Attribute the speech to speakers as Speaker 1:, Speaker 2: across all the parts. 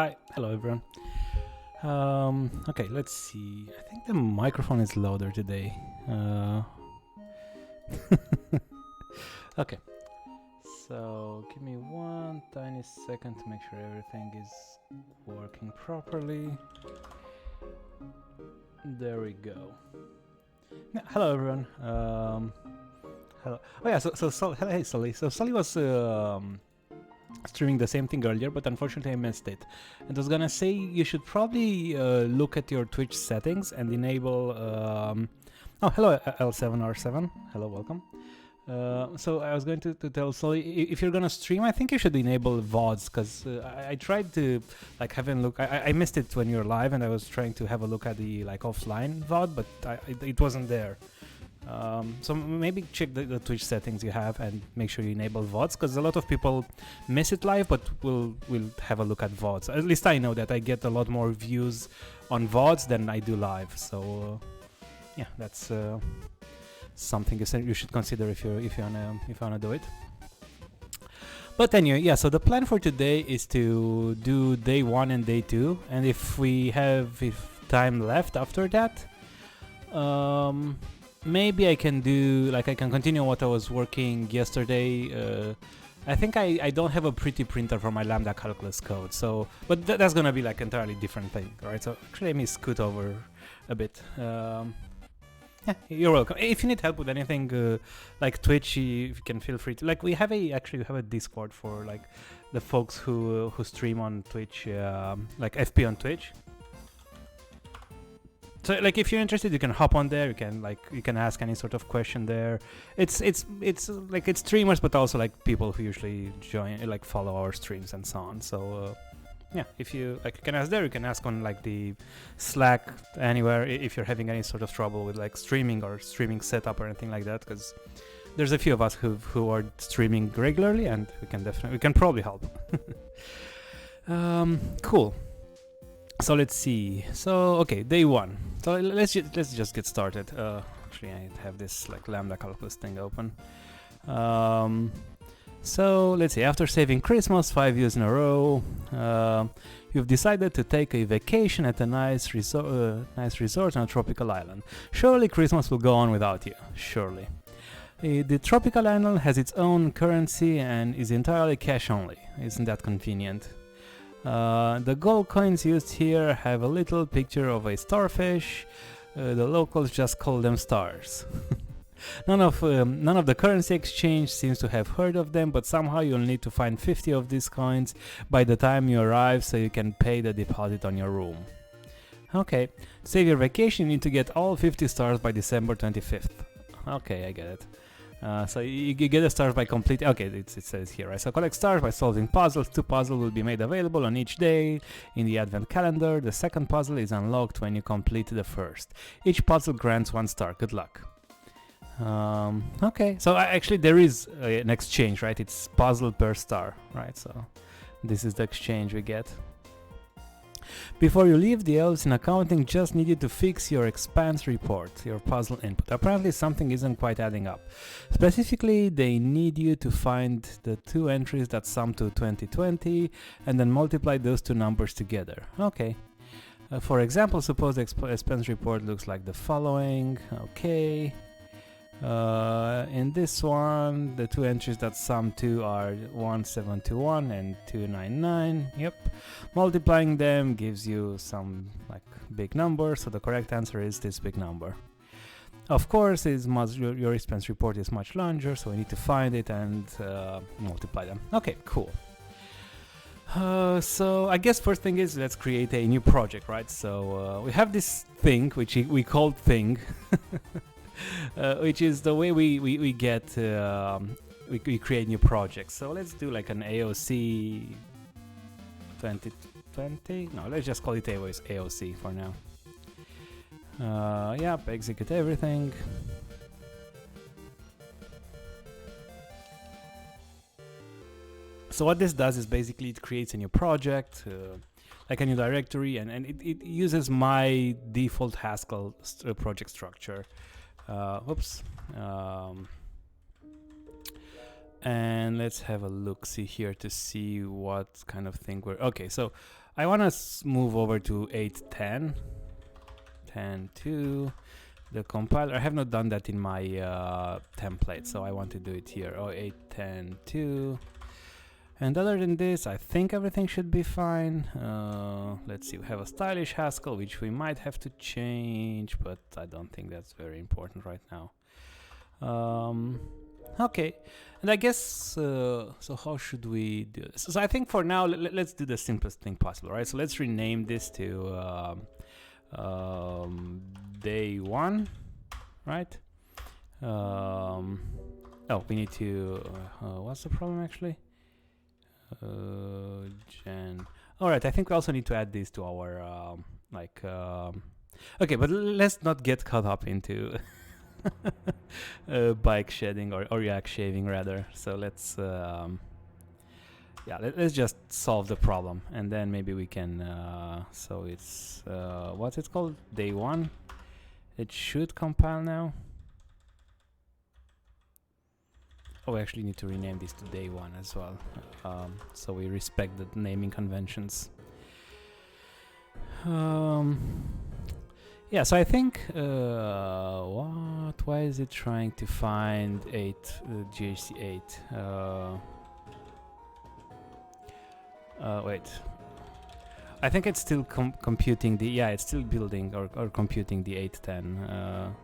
Speaker 1: Hi, hello everyone. Okay, let's see. I think the microphone is louder today. Okay, so give me one tiny second to make sure everything is working properly. There we go. Hello everyone. Hello. Oh yeah, hey Sully. So Sully was streaming the same thing earlier, but unfortunately I missed it. And I was gonna say you should probably look at your Twitch settings and enable. Oh, hello L7R7. Hello, welcome. So I was going to tell Sully, if you're gonna stream, I think you should enable VODs, because I tried to like have a look. I missed it when you're live, and I was trying to have a look at the like offline VOD, but it wasn't there. So maybe check the Twitch settings you have and make sure you enable VODs, because a lot of people miss it live, but will have a look at VODs. At least I know that I get a lot more views on VODs than I do live. So yeah, that's something you should consider if you wanna do it. But anyway, yeah. So the plan for today is to do day 1 and day 2, and if we have time left after that, maybe I can do I can continue what I was working yesterday. I think I don't have a pretty printer for my Lambda calculus code, so but that's gonna be like entirely different thing, right? So actually let me scoot over a bit. Yeah, you're welcome. If you need help with anything like Twitch, you can feel free to. Like we have a Discord for like the folks who stream on Twitch, like FP on Twitch. So like if you're interested, you can hop on there. You can ask any sort of question there. It's like it's streamers, but also like people who usually join, like follow our streams and so on. So yeah, if you like, you can ask there. You can ask on like the Slack anywhere if you're having any sort of trouble with like streaming or streaming setup or anything like that. Because there's a few of us who are streaming regularly, and we can probably help. Cool. So let's see. So okay, day 1. So let's just get started. Actually, I have this like Lambda calculus thing open. So let's see. After saving Christmas 5 years in a row, you've decided to take a vacation at a nice resort on a tropical island. Surely Christmas will go on without you. Surely. The tropical island has its own currency and is entirely cash only. Isn't that convenient? The gold coins used here have a little picture of a starfish. The locals just call them stars. None of the currency exchange seems to have heard of them, but somehow you'll need to find 50 of these coins by the time you arrive so you can pay the deposit on your room. Okay, to save your vacation, you need to get all 50 stars by December 25th. Okay, I get it. So you get the stars by completing. Okay, it says here, right? So collect stars by solving puzzles. 2 puzzles will be made available on each day in the advent calendar. The second puzzle is unlocked when you complete the first. Each puzzle grants 1 star. Good luck. Okay, so actually there is an exchange, right? It's puzzle per star, right? So this is the exchange we get. Before you leave, the elves in accounting just need you to fix your expense report, your puzzle input. Apparently something isn't quite adding up. Specifically, they need you to find the 2 entries that sum to 2020 and then multiply those 2 numbers together. Okay. For example, suppose the expense report looks like the following. Okay. In this one, the 2 entries that sum to are 1721 and 299. Yep. Multiplying them gives you some like big number, so the correct answer is this big number. Of course, your expense report is much larger, so we need to find it and multiply them. Okay, cool. So I guess first thing is let's create a new project, right? So we have this thing which we call thing. Which is the way we get we create new projects. So let's do like an AOC 2020. No, let's just call it AOC for now. Yep, execute everything. So what this does is basically it creates a new project, like a new directory, and it uses my default Haskell project structure. Oops. And let's have a look-see here to see what kind of thing we're... Okay, so I want to move over to 8.10. 10.2. The compiler. I have not done that in my template, so I want to do it here. Oh, 8.10.2. And other than this, I think everything should be fine. Let's see, we have a stylish Haskell, which we might have to change, but I don't think that's very important right now. Okay, and I guess, so how should we do this? So I think for now, let's do the simplest thing possible, right? So let's rename this to day 1, right? Oh, we need to, what's the problem actually? Gen. Alright, I think we also need to add this to our, okay, but let's not get caught up into bike shedding or React shaving rather. So let's, yeah, let's just solve the problem and then maybe we can, so it's, what's it called? Day 1. It should compile now. Oh, we actually need to rename this to day 1 as well, so we respect the naming conventions. Yeah, so I think, why is it trying to find GHC 8? Wait. I think it's still computing the, yeah, it's still building or computing the 8.10.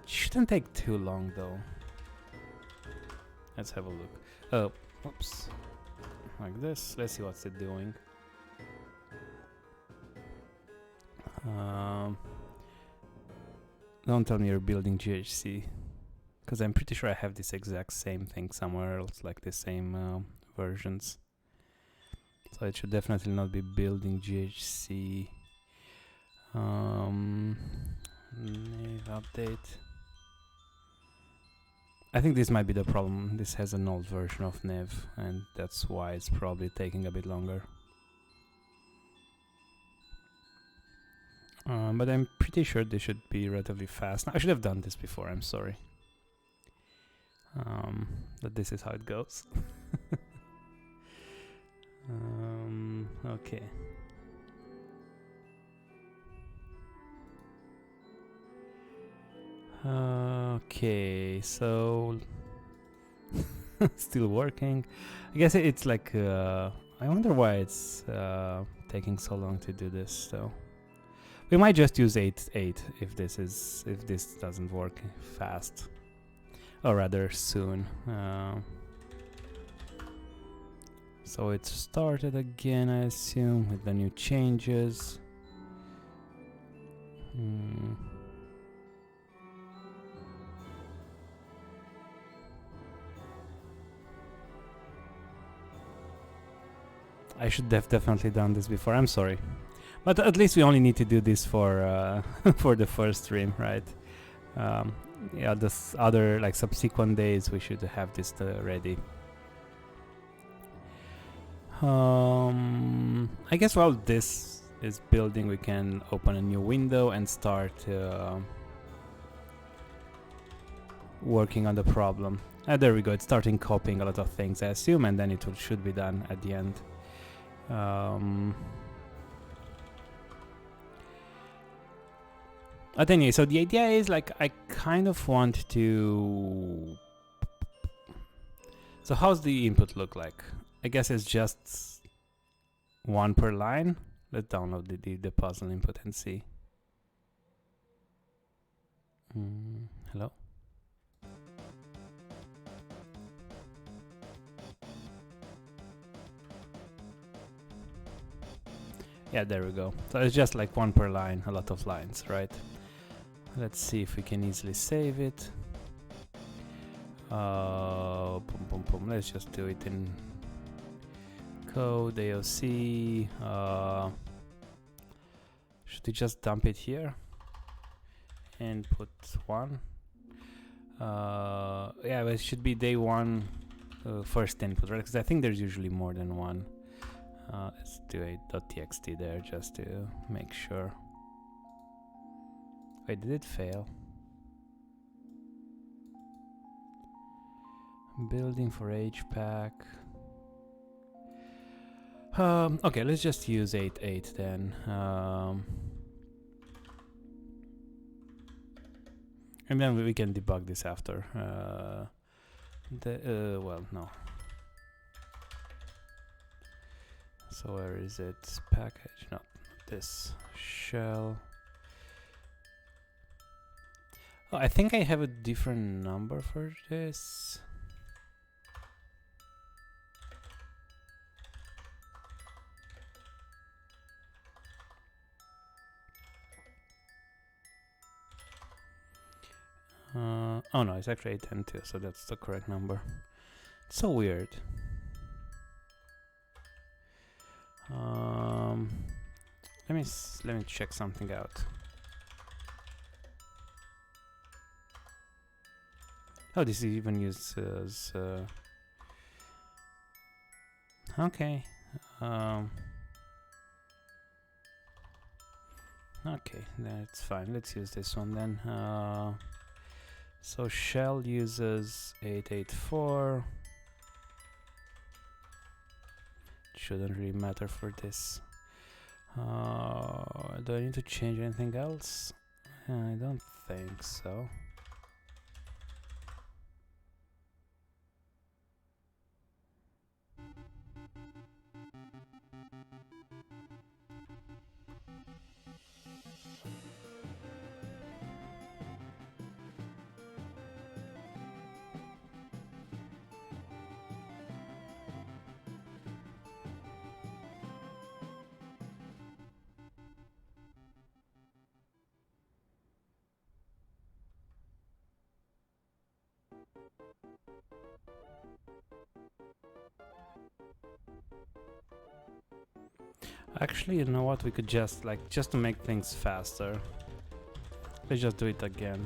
Speaker 1: Shouldn't take too long though. Let's have a look. Oh, oops. Like this. Let's see what's it doing. Don't tell me you're building GHC, because I'm pretty sure I have this exact same thing somewhere else, like the same versions. So it should definitely not be building GHC. Nav update. I think this might be the problem. This has an old version of Nev, and that's why it's probably taking a bit longer. But I'm pretty sure this should be relatively fast. I should have done this before, I'm sorry. But this is how it goes. Okay. Okay, so still working. I guess it's like I wonder why it's taking so long to do this. So we might just use 8.8 if this doesn't work fast, or rather soon. So it started again, I assume, with the new changes. I should have definitely done this before. I'm sorry, but at least we only need to do this for for the first stream, right? Yeah, this other like subsequent days we should have this ready. I guess while this is building, we can open a new window and start working on the problem. There we go. It's starting copying a lot of things, I assume, and then it should be done at the end. But anyway, so the idea is like I kind of want to. So how's the input look like? I guess it's just 1 per line. Let's download the puzzle input and see. Hello? Yeah, there we go. So it's just like 1 per line, a lot of lines, right? Let's see if we can easily save it. Let's just do it in code, AOC. Should we just dump it here and put 1? Yeah, it should be day 1 first input, right? Because I think there's usually more than 1. Let's do a .txt there just to make sure. Wait, did it fail? Building for HPAC. Okay, let's just use 8.8 then. And then we can debug this after. Well, no. So where is it? Package, not this. Shell. Oh, I think I have a different number for this. Oh no, it's actually 810 so that's the correct number. It's so weird. Let me check something out. Oh, this even uses okay. Okay, that's fine. Let's use this one then. So shell uses 884. Shouldn't really matter for this. Do I need to change anything else? I don't think so. Actually, you know what? We could just just to make things faster. Let's just do it again.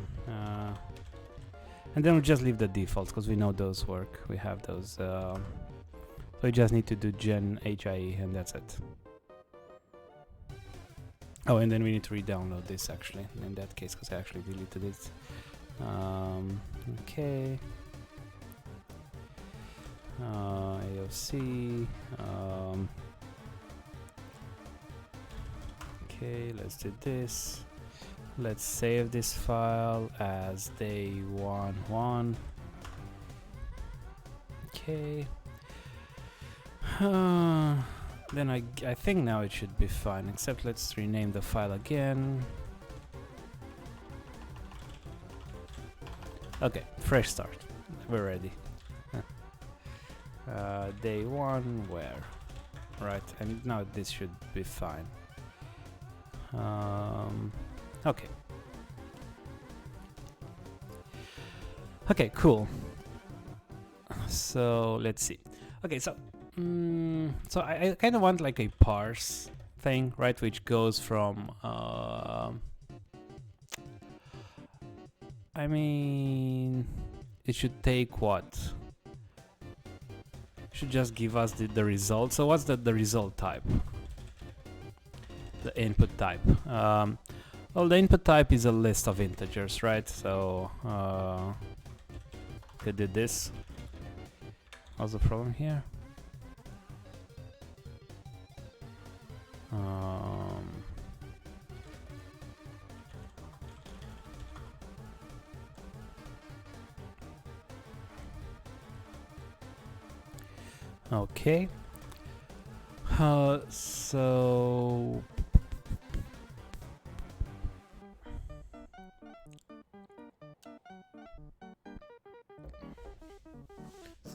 Speaker 1: And then we'll just leave the defaults because we know those work. We have those. So we just need to do gen HIE and that's it. Oh, and then we need to re-download this actually in that case because I actually deleted it. Okay. AOC. Okay, let's do this. Let's save this file as day11. Okay. Then I think now it should be fine, except let's rename the file again. Okay, fresh start. We're ready. Day one, where? Right, and now this should be fine. Okay. Okay, cool. So let's see. Okay, so so I kind of want like a parse thing, right, which goes from I mean, it should take what? Should just give us the result. So what's the result type? The input type. Well, the input type is a list of integers, right? So could do this. What's the problem here? Okay. So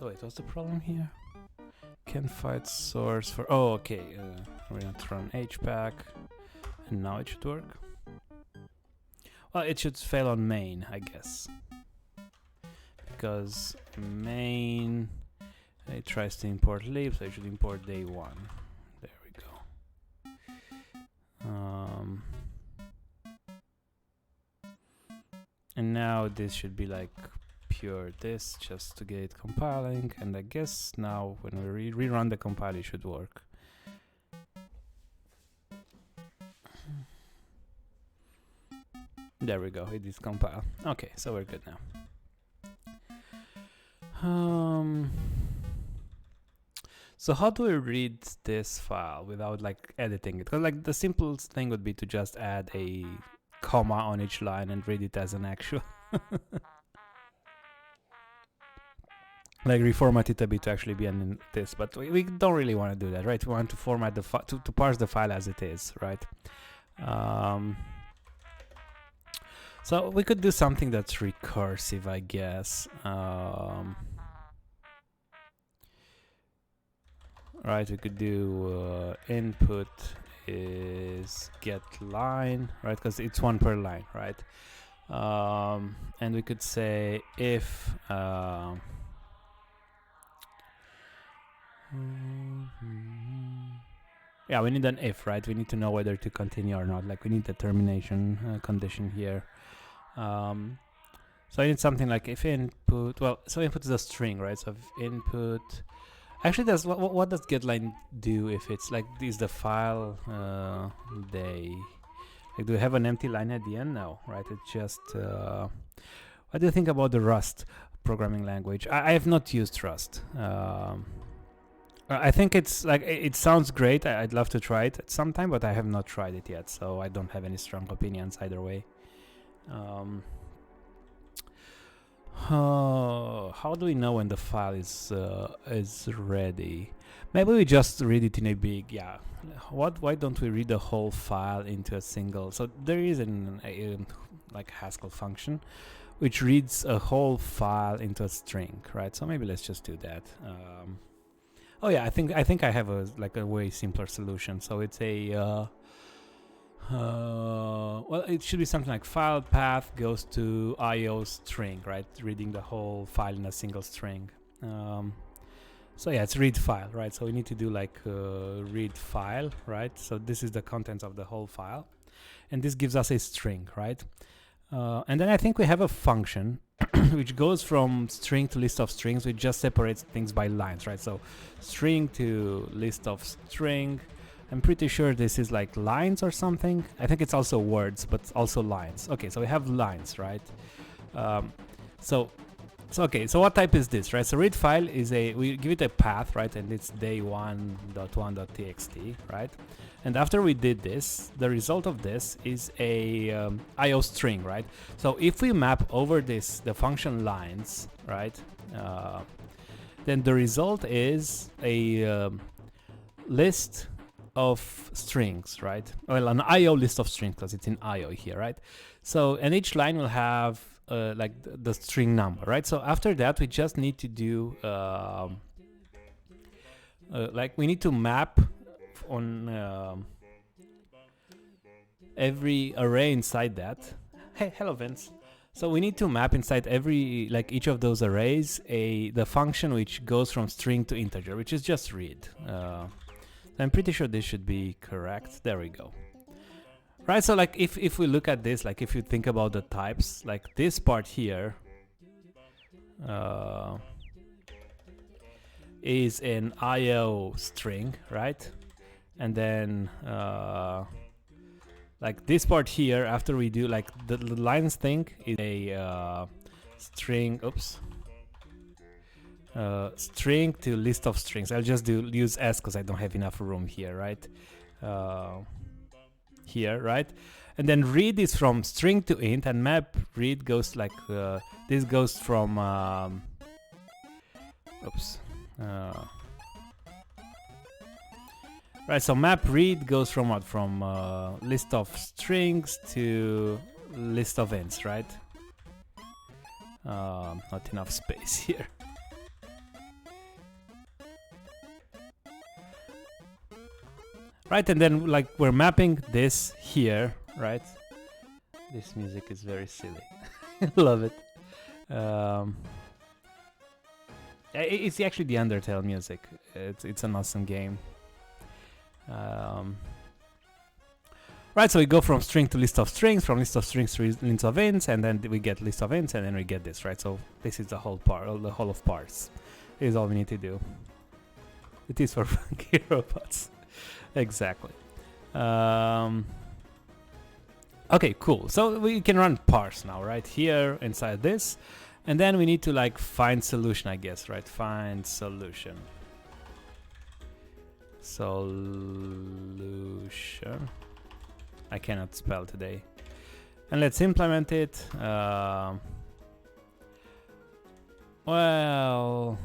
Speaker 1: wait, what's the problem here? Can't find source for. Oh, okay. We're gonna run HPAC, and now it should work. Well, it should fail on main, I guess, because main it tries to import lib, so it should import day one. There we go. And now this should be like pure this just to get it compiling, and I guess now when we rerun the compile it should work. There we go, it is compile. Okay, so we're good now. So how do we read this file without like editing it? Because like the simplest thing would be to just add a comma on each line and read it as an actual. Like reformat it a bit to actually be in this, but we don't really want to do that, right? We want to format the to parse the file as it is, right? So we could do something that's recursive, I guess. Right, we could do input is get line, right? Because it's one per line, right? And we could say if yeah, we need an if, right? We need to know whether to continue or not. Like we need the termination condition here. So I need something like if input, well, so input is a string, right? So if input, actually does, what does getLine do if it's like, is the file, like do we have an empty line at the end? No, right? It's just, what do you think about the Rust programming language? I have not used Rust. I think it's like, it sounds great. I'd love to try it at some time, but I have not tried it yet, so I don't have any strong opinions either way. How do we know when the file is ready? Maybe we just read it in a big, yeah. Why don't we read the whole file into a single? So there is a like Haskell function which reads a whole file into a string, right? So maybe let's just do that. Oh yeah, I think I have a way simpler solution. So it's a well, it should be something like file path goes to IO string, right? Reading the whole file in a single string. So yeah, it's read file, right? So we need to do like read file, right? So this is the contents of the whole file, and this gives us a string, right? And then I think we have a function which goes from string to list of strings, which just separates things by lines, right? So string to list of string. I'm pretty sure this is like lines or something. I think it's also words, but also lines. Okay, so we have lines, right? So what type is this, right? So read file is we give it a path, right? And it's day1.1.txt, right? And after we did this, the result of this is a IO string, right? So if we map over this, the function lines, right? Then the result is a list of strings, right? Well, an IO list of strings, because it's in IO here, right? So, and each line will have like the string number, right? So after that, we just need to do like we need to map on every array inside that. Hey, hello Vince. So we need to map inside every, like each of those arrays, the function which goes from string to integer, which is just read. I'm pretty sure this should be correct. There we go. Right, so like if we look at this, like if you think about the types, like this part here is an IO string, right? And then like this part here, after we do like the lines thing, is a string, oops. String to list of strings. I'll just use S because I don't have enough room here, right? Here, right? And then read is from string to int, and map read goes like this goes from oops. Right, so map read goes from what? From list of strings to list of ints, right? Not enough space here. Right, and then like we're mapping this here, right? This music is very silly. Love it. It's actually the Undertale music. It's an awesome game. Right, so we go from string to list of strings, from list of strings to list of ints, and then we get list of ints, and then we get this, right? So this is the whole part, the whole of parts. This is all we need to do. It is for funky robots. Exactly. Okay, cool. So we can run parse now, right? Here inside this. And then we need to like find solution, I guess, right? Find solution. Solution. I cannot spell today. And let's implement it. Well,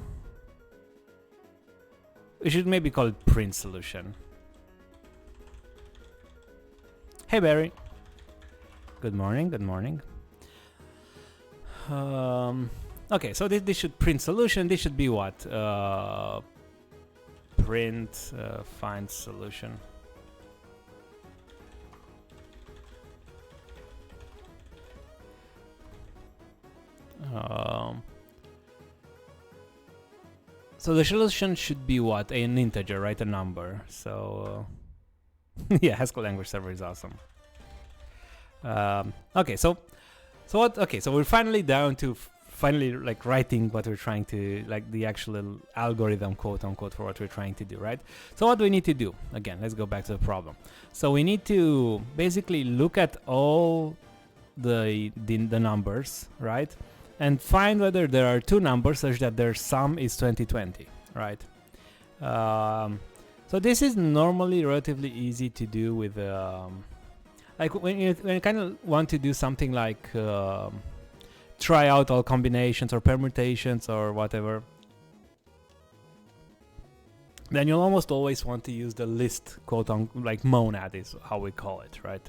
Speaker 1: we should maybe call it print solution. Hey Barry. Good morning, good morning. Okay, so this should print solution. This should be what? Print find solution. So the solution should be what? An integer, right? A number. So yeah, Haskell language server is awesome. Okay, so what? Okay, so we're finally down to finally like writing what we're trying to, like the actual algorithm, quote unquote, for what we're trying to do, right? So what do we need to do? Again, let's go back to the problem. So we need to basically look at all the numbers, right? And find whether there are two numbers such that their sum is 2020, right? So this is normally relatively easy to do with, like when you kind of want to do something like try out all combinations or permutations or whatever, then you'll almost always want to use the list, quote unquote, like monad is how we call it, right?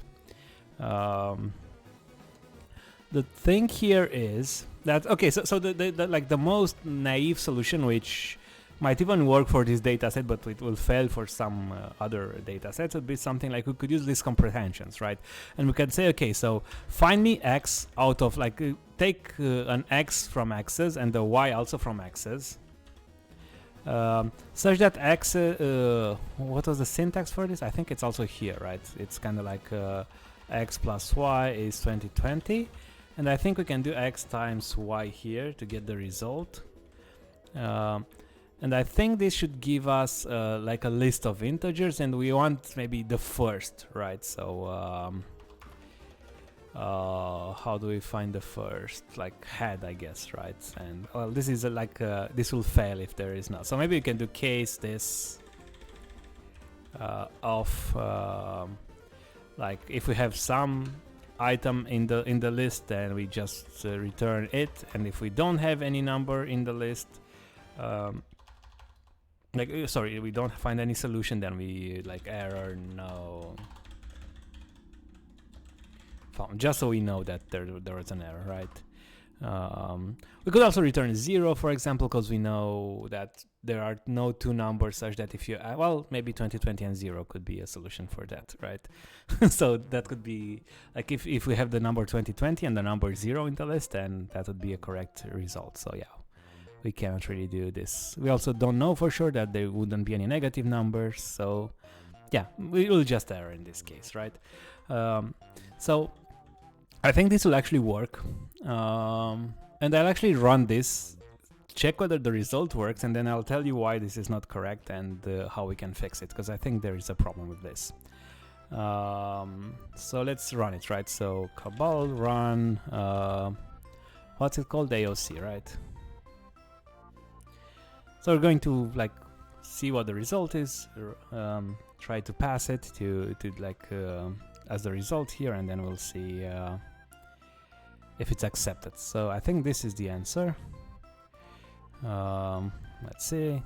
Speaker 1: The thing here is that, okay, so the like the most naive solution, which might even work for this data set, but it will fail for some other data sets, would be something like we could use list comprehensions, right? And we can say, okay, so find me x out of, like, take an x from x's and the y also from x's, such that x, what was the syntax for this? I think it's also here, right? It's kind of like x plus y is 2020. And I think we can do x times y here to get the result. And I think this should give us like a list of integers, and we want maybe the first, right? So how do we find the first? Like head, I guess, right? And well, this is like this will fail if there is not. So maybe we can do case this of like if we have some item in the list, then we just return it, and if we don't have any number in the list, like sorry, we don't find any solution, then we like error no found, just so we know that there was an error, right? We could also return 0, for example, because we know that there are no two numbers such that if you well, maybe 2020 and 0 could be a solution for that, right? So that could be like if we have the number 2020 and the number 0 in the list, then that would be a correct result. So yeah, we cannot really do this. We also don't know for sure that there wouldn't be any negative numbers, so yeah, we will just error in this case, right? So I think this will actually work, and I'll actually run this, check whether the result works, and then I'll tell you why this is not correct and how we can fix it, because I think there is a problem with this. So let's run it, right? So Cabal run, what's it called? AOC, right? So we're going to like see what the result is, try to pass it to like as the result here, and then we'll see if it's accepted. So I think this is the answer. Let's see.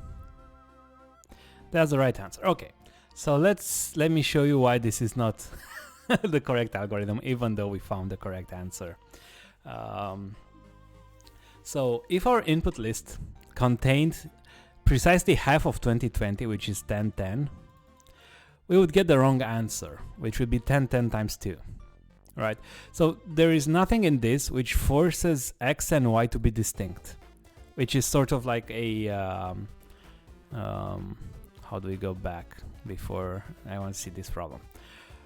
Speaker 1: That's the right answer. Okay, so let me show you why this is not the correct algorithm, even though we found the correct answer. So if our input list contained precisely half of 2020, which is 1010, we would get the wrong answer, which would be 1010 times 2. Right? So there is nothing in this which forces x and y to be distinct, which is sort of like a how do we go back before I want to see this problem,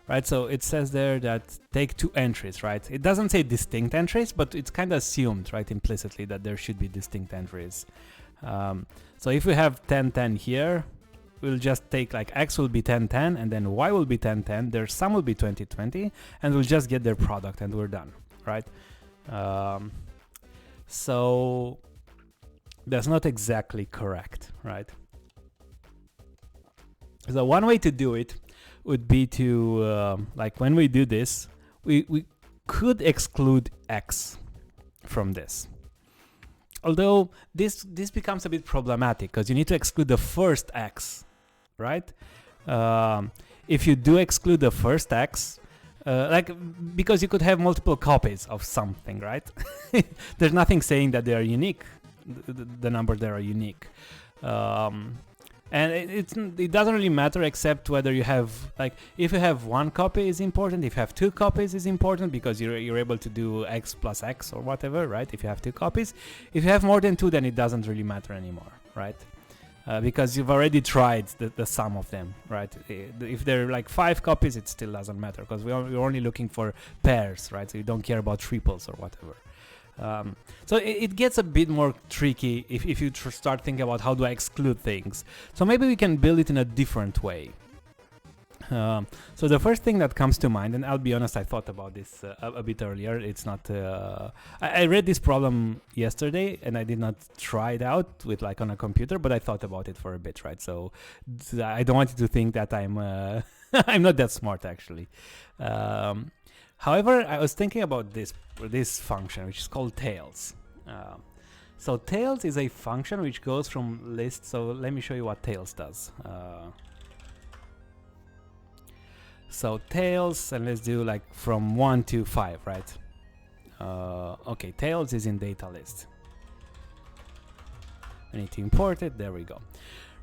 Speaker 1: right? So it says there that take two entries, right? It doesn't say distinct entries, but it's kind of assumed, right, implicitly that there should be distinct entries. So if we have 1010 here, we'll just take like x will be 1010 and then y will be 1010, their sum will be 2020, and we'll just get their product and we're done, right? So that's not exactly correct, right? So one way to do it would be to, like when we do this, we could exclude x from this. Although this becomes a bit problematic because you need to exclude the first x, right? If you do exclude the first x, because you could have multiple copies of something, right? There's nothing saying that they are unique, the numbers there are unique. And it doesn't really matter except whether you have, like, if you have one copy is important, if you have two copies is important because you're able to do x plus x or whatever, right? If you have two copies. If you have more than two, then it doesn't really matter anymore, right? Because you've already tried the sum of them, right? If there are like 5 copies, it still doesn't matter because we're only looking for pairs, right? So you don't care about triples or whatever. So it gets a bit more tricky if you start thinking about how do I exclude things. So maybe we can build it in a different way. So the first thing that comes to mind, and I'll be honest, I thought about this a bit earlier. It's not. I read this problem yesterday, and I did not try it out with like on a computer, but I thought about it for a bit, right? So I don't want you to think that I'm I'm not that smart actually. However, I was thinking about this function, which is called tails. So tails is a function which goes from list. So let me show you what tails does. So tails, and let's do like from 1 to 5, right? Okay, tails is in data list. I need to import it. There we go.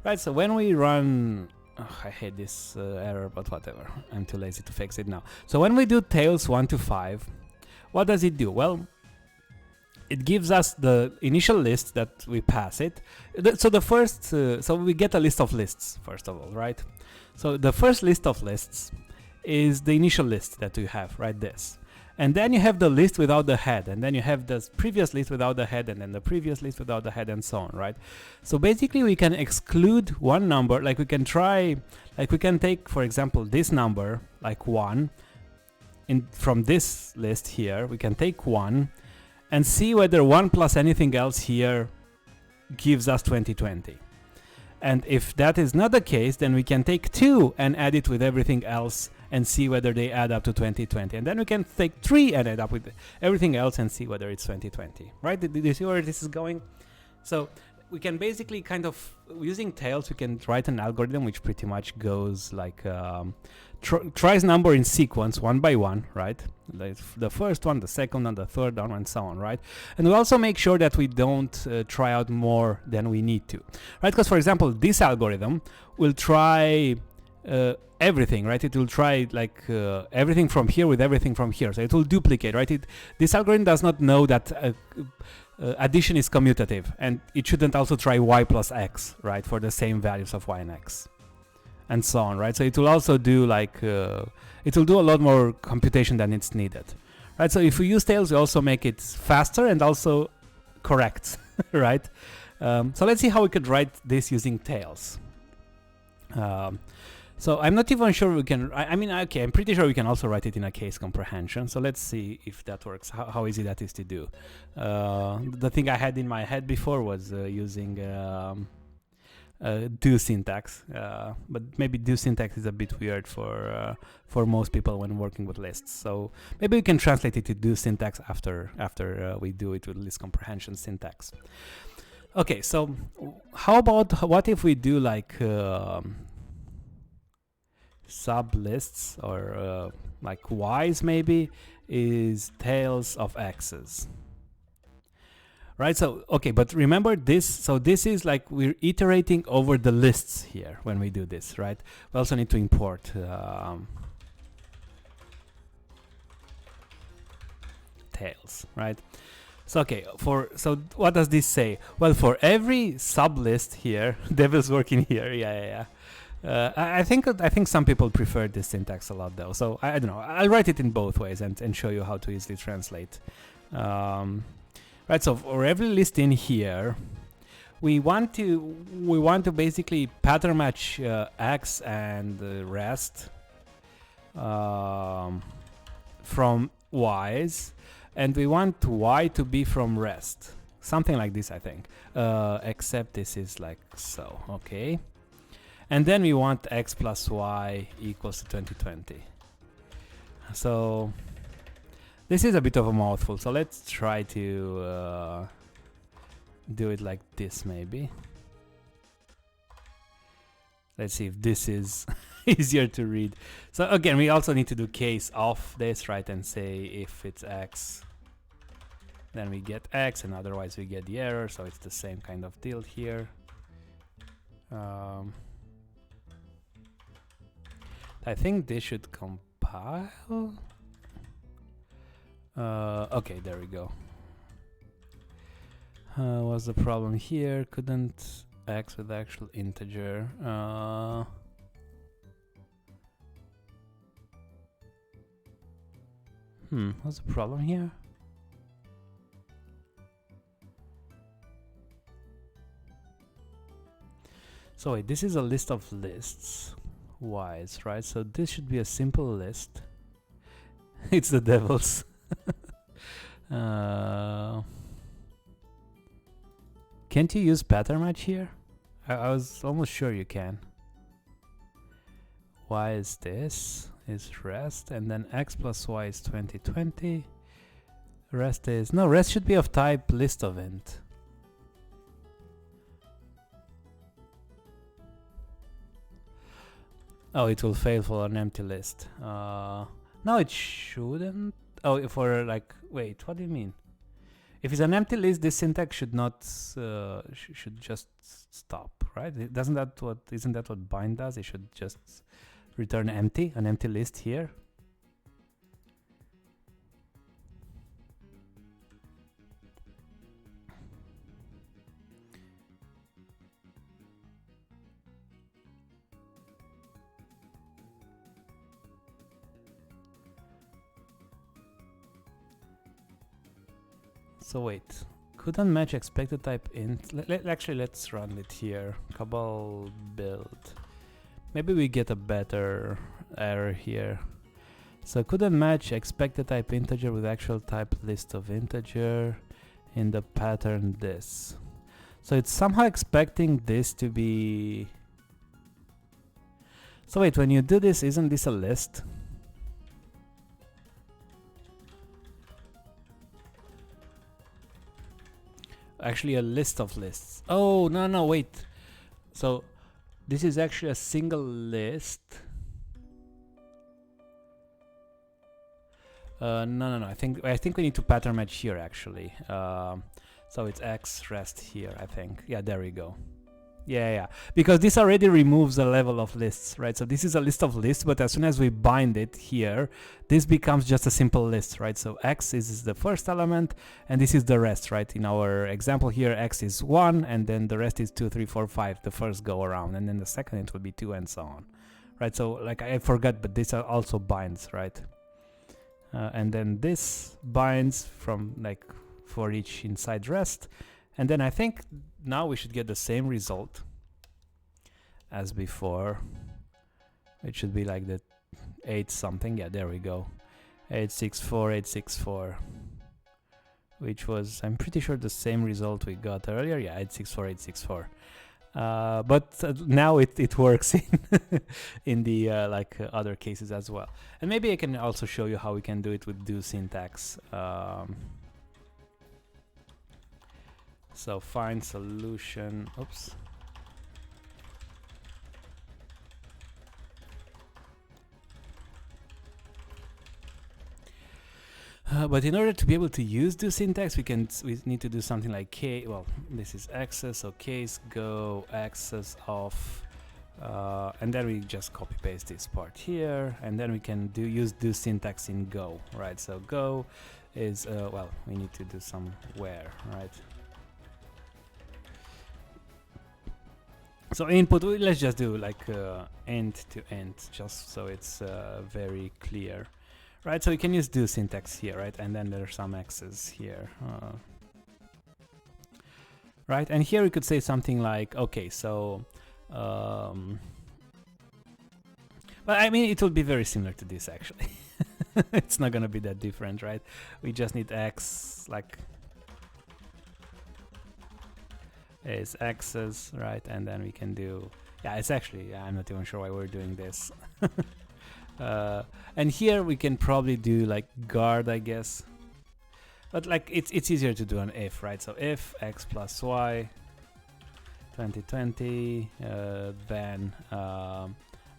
Speaker 1: Right, so when we run, I hate this error, but whatever. I'm too lazy to fix it now. So when we do tails 1 to 5, what does it do? Well, it gives us the initial list that we pass it. So the first, so we get a list of lists first of all, right? So the first list of lists is the initial list that you have, right? This. And then you have the list without the head, and then you have the previous list without the head, and then the previous list without the head, and so on, right? So basically we can exclude one number, like we can try, like we can take, for example, this number, like 1, from this list here, we can take 1 and see whether 1 plus anything else here gives us 2020. And if that is not the case, then we can take 2 and add it with everything else and see whether they add up to 2020. And then we can take 3 and add up with everything else and see whether it's 2020. Right? Did you see where this is going? So we can basically kind of, using tails, we can write an algorithm which pretty much goes like, tries number in sequence, one by one, right? Like the first one, the second one, the third one, and so on, right? And we also make sure that we don't try out more than we need to, right? Because, for example, this algorithm will try everything, right? It will try like everything from here with everything from here. So it will duplicate, right? This algorithm does not know that addition is commutative, and it shouldn't also try y plus x, right? For the same values of y and x, and so on, right? So it will also do like, it will do a lot more computation than it's needed, right? So if we use tails, we also make it faster and also correct, right? So let's see how we could write this using tails. So I'm not even sure we can, I mean, okay, I'm pretty sure we can also write it in a case comprehension. So let's see if that works, how easy that is to do. The thing I had in my head before was using do syntax, but maybe do syntax is a bit weird for most people when working with lists. So maybe we can translate it to do syntax after we do it with list comprehension syntax. Okay, so how about, what if we do like sub lists, or like y's maybe is tails of x's, right? So okay, but remember this, so this is like we're iterating over the lists here when we do this, right? We also need to import tails, right? So okay, so what does this say? Well, for every sub list here, devil's working here, yeah. I think some people prefer this syntax a lot though, so I don't know. I'll write it in both ways and show you how to easily translate. Right, so for every list in here, we want to basically pattern match x and the rest from y's, and we want y to be from rest. something like this, I think. Except this is like so, okay. And then we want x plus y equals to 2020. So this is a bit of a mouthful, so let's try to do it like this maybe. Let's see if this is easier to read. So again, we also need to do case of this, right, and say if it's x, then we get x, and otherwise we get the error, so it's the same kind of deal here. I think this should compile. Okay, there we go. What's the problem here? Couldn't x with actual integer. What's the problem here? So wait, this is a list of lists. Wise, right? So this should be a simple list. It's the devil's. Can't you use pattern match here? I was almost sure you can. Y is this, is rest, and then x plus y is 2020. Rest is, no, rest should be of type list of int. Oh, it will fail for an empty list. No, it shouldn't. Oh, for like, wait, what do you mean? If it's an empty list, this syntax should not, should just stop, right? Isn't that what bind does? It should just return empty, an empty list here. So wait, couldn't match expected type int. Actually, let's run it here. Cabal build. Maybe we get a better error here. So couldn't match expected type integer with actual type list of integer in the pattern this. So it's somehow expecting this to be. So wait, when you do this, isn't this a list? Actually a list of lists. Oh, no, wait. So this is actually a single list. No. I think we need to pattern match here actually. So it's x rest here, I think. Yeah, there we go. Yeah. Because this already removes a level of lists, right? So this is a list of lists, but as soon as we bind it here, this becomes just a simple list, right? So x is the first element, and this is the rest, right? In our example here, x is 1, and then the rest is 2, 3, 4, 5, the first go around, and then the second it will be 2, and so on, right? So like I forgot, but this also binds, right? And then this binds from like for each inside rest, and then I think now we should get the same result as before. It should be like the 8 something. Yeah, there we go. 864, which was, I'm pretty sure, the same result we got earlier. Yeah, 864. But now it works in the other cases as well. And maybe I can also show you how we can do it with do syntax. So find solution. Oops. But in order to be able to use do syntax, we need to do something like k. Well, this is access, so case go access of, and then we just copy paste this part here, and then we can use do syntax in Go, right? So Go is well, we need to do some where, right? So input, let's just do like int to int, just so it's very clear, right? So we can use do syntax here, right? And then there are some x's here, right? And here we could say something like, okay, so, but I mean, it will be very similar to this actually. It's not gonna be that different, right? We just need x, like, is x's, right? And then we can do, yeah, it's actually, I'm not even sure why we're doing this. And here we can probably do like guard, I guess. But like it's easier to do an if, right? So if x plus y 2020, then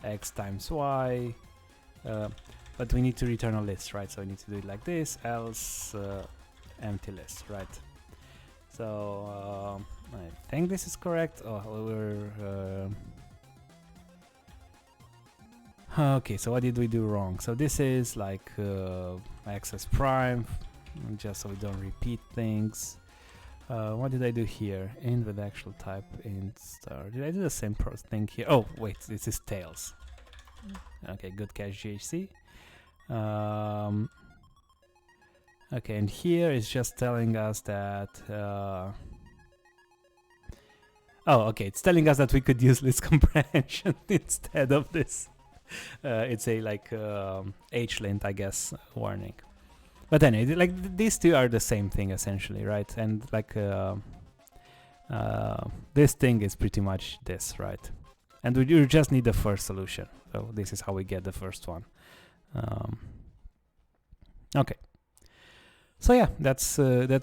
Speaker 1: x times y, but we need to return a list, right? So we need to do it like this, else empty list, right? So I think this is correct. Oh, we're okay, so what did we do wrong? So this is like access prime, just so we don't repeat things. What did I do here? Int with actual type, int star. Did I do the same thing here? Oh, wait, this is tails. Okay, good catch, GHC. Okay, and here is just telling us that... oh, okay, it's telling us that we could use list comprehension instead of this. It's a like hlint, I guess, warning. But anyway, like these two are the same thing essentially, right? And like this thing is pretty much this, right? And we just need the first solution. So this is how we get the first one. Okay. So yeah, that's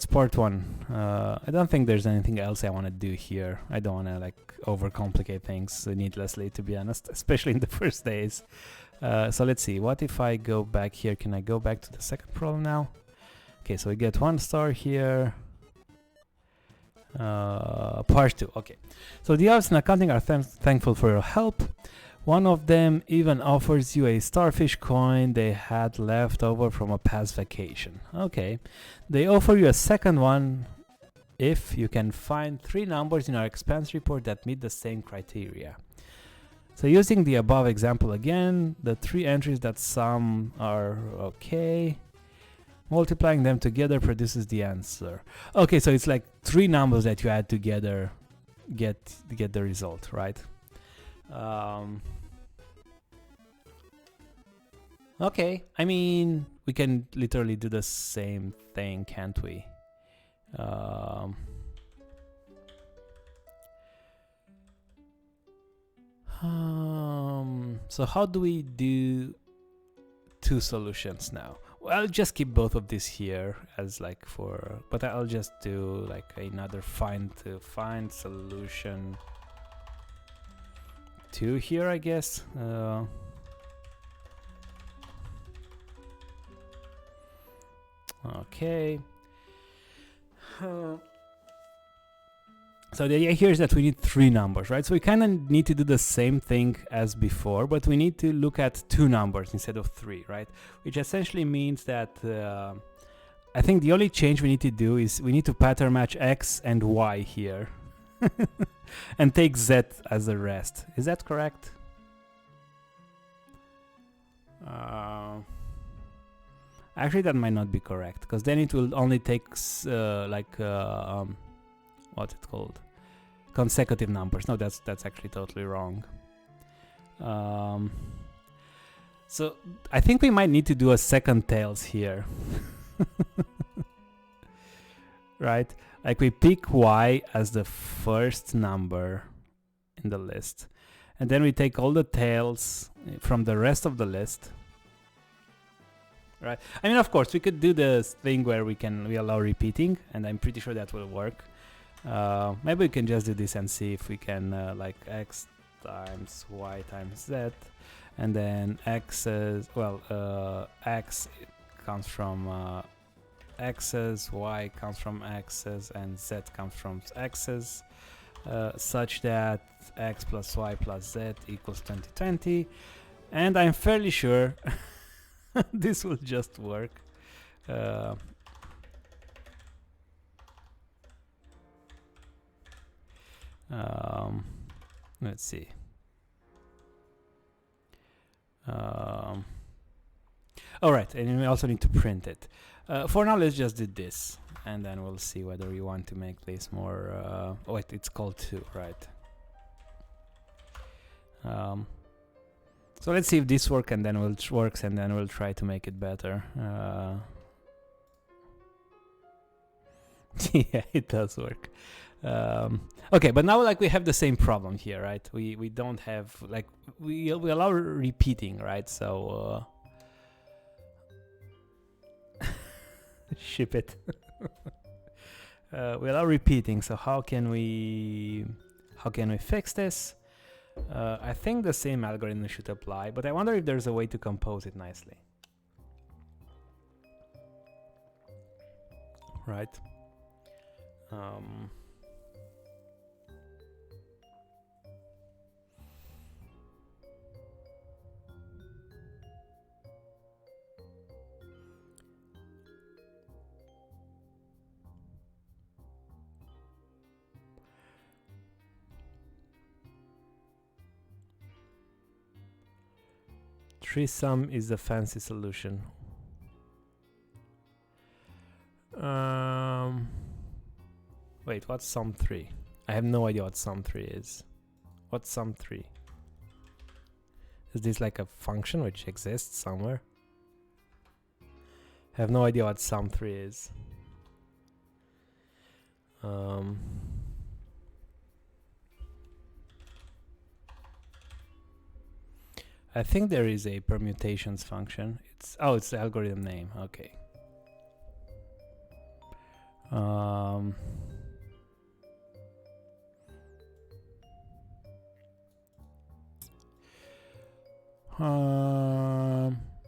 Speaker 1: part one. I don't think there's anything else I want to do here. I don't want to like overcomplicate things needlessly, to be honest, especially in the first days. So let's see, what if I go back here? Can I go back to the second problem now? Okay, so we get 1 star here. Part 2, okay. So the devs in accounting are thankful for your help. One of them even offers you a starfish coin they had left over from a past vacation. Okay. They offer you a second one if you can find 3 numbers in our expense report that meet the same criteria. So using the above example again, the 3 entries that sum are okay. Multiplying them together produces the answer. Okay, so it's like 3 numbers that you add together get the result, right? Okay, I mean, we can literally do the same thing, can't we? So how do we do 2 solutions now? Well, I'll just keep both of these here as like for, but I'll just do like another find solution 2 here, I guess. Okay. So the idea here is that we need 3 numbers, right? So we kind of need to do the same thing as before, but we need to look at 2 numbers instead of 3, right? Which essentially means that I think the only change we need to do is we need to pattern match X and Y here and take Z as the rest. Is that correct? Actually, that might not be correct, because then it will only take what's it called? Consecutive numbers. No, that's actually totally wrong. So I think we might need to do a second tails here. Right? Like we pick Y as the first number in the list, and then we take all the tails from the rest of the list. Right? I mean, of course, we could do this thing where we allow repeating, and I'm pretty sure that will work. Maybe we can just do this and see if we can like X times Y times Z, and then X's, well, X comes from X's, Y comes from X's, and Z comes from X's, such that X plus Y plus Z equals 2020, and I'm fairly sure this will just work. Let's see. All right, and we also need to print it. For now, let's just do this, and then we'll see whether we want to make this more. Oh wait, it's called 2, right? So let's see if this works, and then we'll try to make it better. Yeah, it does work. Okay, but now like we have the same problem here, right? We don't have like we allow repeating, right? So ship it. We allow repeating. So how can we fix this? I think the same algorithm should apply, but I wonder if there's a way to compose it nicely. Right. Tree sum is the fancy solution. Wait, what's sum 3? I have no idea what sum 3 is. What's sum 3? Is this like a function which exists somewhere? I have no idea what sum 3 is. I think there is a permutations function. It's the algorithm name. Okay.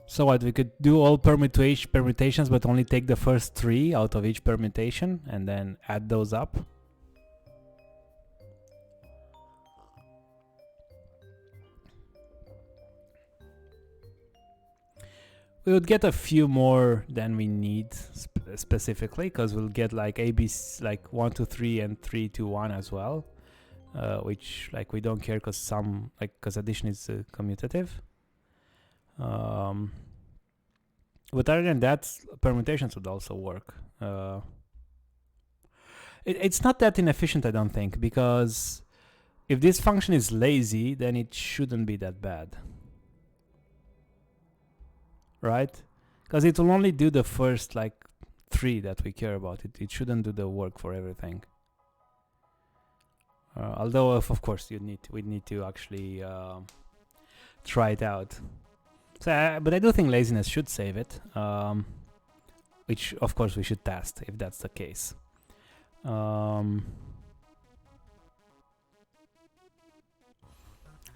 Speaker 1: So what, we could do all permutations but only take the first 3 out of each permutation and then add those up. We would get a few more than we need specifically, because we'll get like ABC, like 1 to 3 and 3 to 1 as well, which like we don't care because addition is commutative. But other than that, permutations would also work. It's not that inefficient, I don't think, because if this function is lazy, then it shouldn't be that bad. Right? Because it will only do the first like 3 that we care about. It shouldn't do the work for everything. Although of course we'd need to actually try it out. So, but I do think laziness should save it, which of course we should test if that's the case. I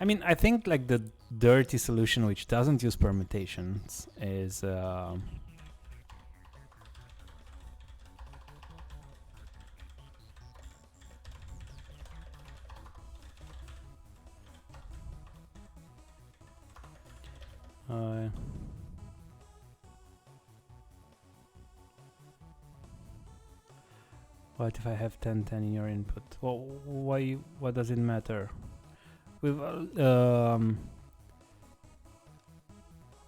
Speaker 1: mean, I think like the dirty solution which doesn't use permutations is what if I have 10 in your input? Well, why? What does it matter? We've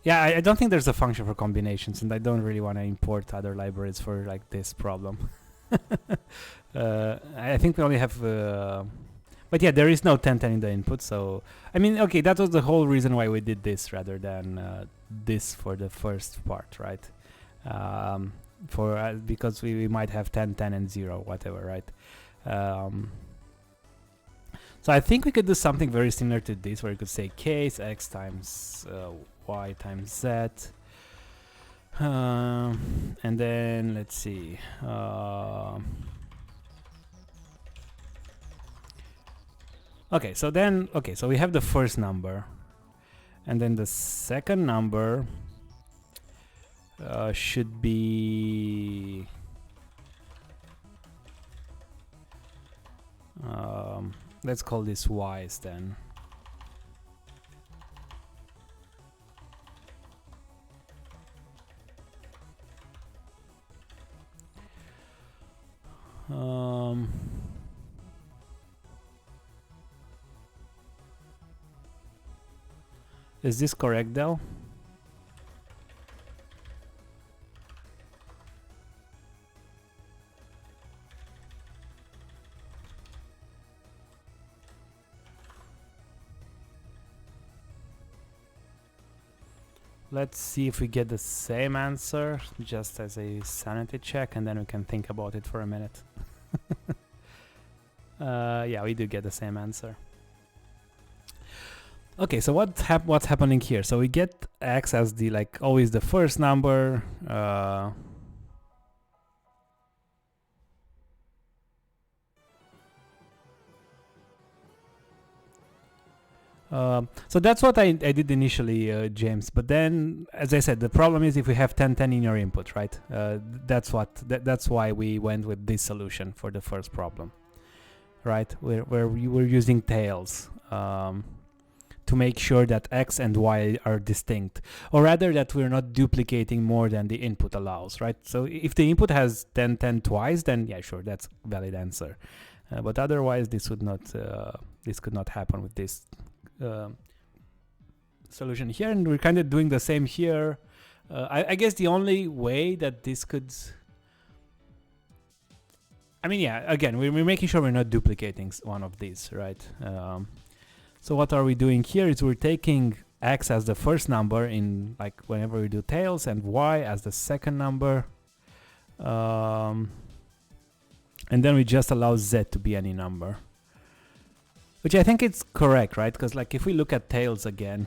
Speaker 1: yeah, I don't think there's a function for combinations, and I don't really want to import other libraries for like this problem. I think we only have but yeah, there is no 10 in the input, so I mean, okay, that was the whole reason why we did this rather than this for the first part, right? Because we might have 10 and 0, whatever, right? So I think we could do something very similar to this, where you could say case x times y times z, and then let's see. Okay, so we have the first number, and then the second number should be let's call this y's then. Is this correct though? Let's see if we get the same answer, just as a sanity check, and then we can think about it for a minute. Yeah, we do get the same answer. Okay, so what's happening here? So we get x as the always the first number. So that's what I did initially, James. But then, as I said, the problem is if we have 10, 10 in your input, right? That's why we went with this solution for the first problem, right? Where we were using tails to make sure that x and y are distinct, or rather that we're not duplicating more than the input allows, right? So if the input has 10, 10 twice, then yeah, sure, that's a valid answer. But otherwise, this could not happen with this solution here, and we're kind of doing the same here. I guess the only way that this could, I mean, yeah, again, we're making sure we're not duplicating one of these, right? So what are we doing here is we're taking x as the first number in whenever we do tails, and y as the second number, and then we just allow z to be any number. Which I think it's correct, right? Because if we look at tails again,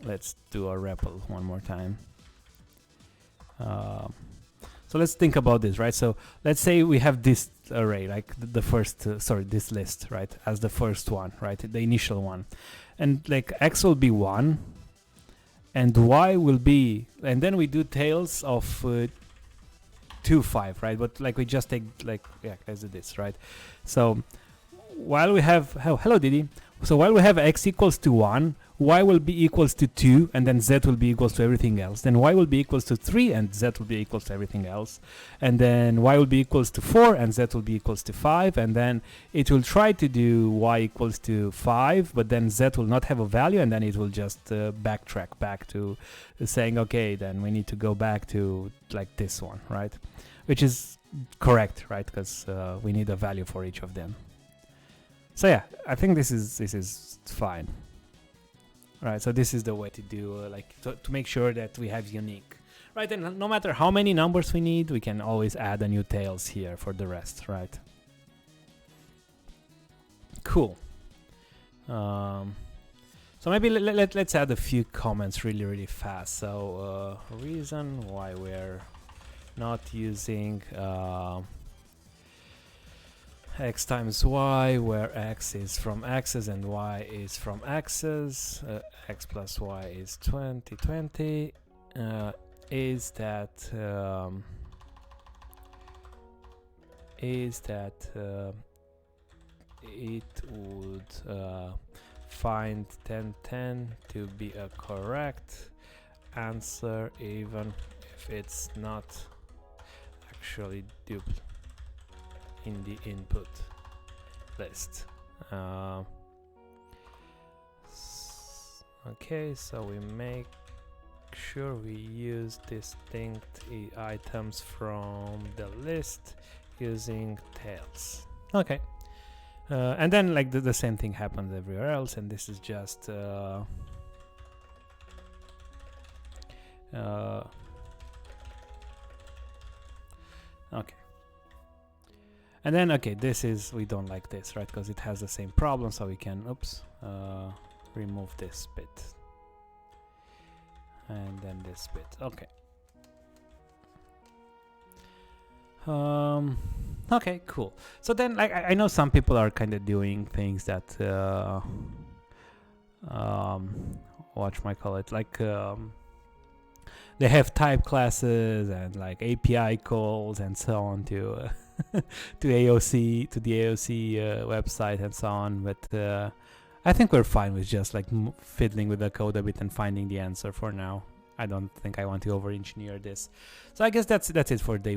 Speaker 1: let's do a REPL one more time. So let's think about this, right? So let's say we have this array, the first, this list, right? As the first one, right? The initial one. And x will be 1, and y will be, and then we do tails of 2, 5, right? But we just take, yeah, let's do this, right? So while we have, hello Didi. So while we have x equals to 1, y will be equals to 2, and then z will be equals to everything else. Then y will be equals to 3, and z will be equals to everything else. And then y will be equals to 4, and z will be equals to 5. And then it will try to do y equals to 5, but then z will not have a value, and then it will just backtrack back to saying, okay, then we need to go back to this one, right? Which is correct, right? Because we need a value for each of them. So yeah, I think this is fine. Right, so this is the way to do to make sure that we have unique, right? And no matter how many numbers we need, we can always add a new tails here for the rest, right? Cool. So maybe let's add a few comments really fast. So reason why we're not using x times y, where x is from x's and y is from x's, x plus y is 20, 20, is that it would find 10, 10 to be a correct answer even if it's not actually duplicate in the input list. Okay, so we make sure we use distinct items from the list using tails. Okay, and then the same thing happens everywhere else, and this is just okay. And then, okay, this is, we don't like this, right? Because it has the same problem, so we can, remove this bit. And then this bit, okay. Okay, cool. So then, I know some people are kind of doing things that, they have type classes and API calls and so on to to the AOC website and so on, but I think we're fine with just fiddling with the code a bit and finding the answer for now. I don't think I want to over-engineer this. So I guess that's it for day 1.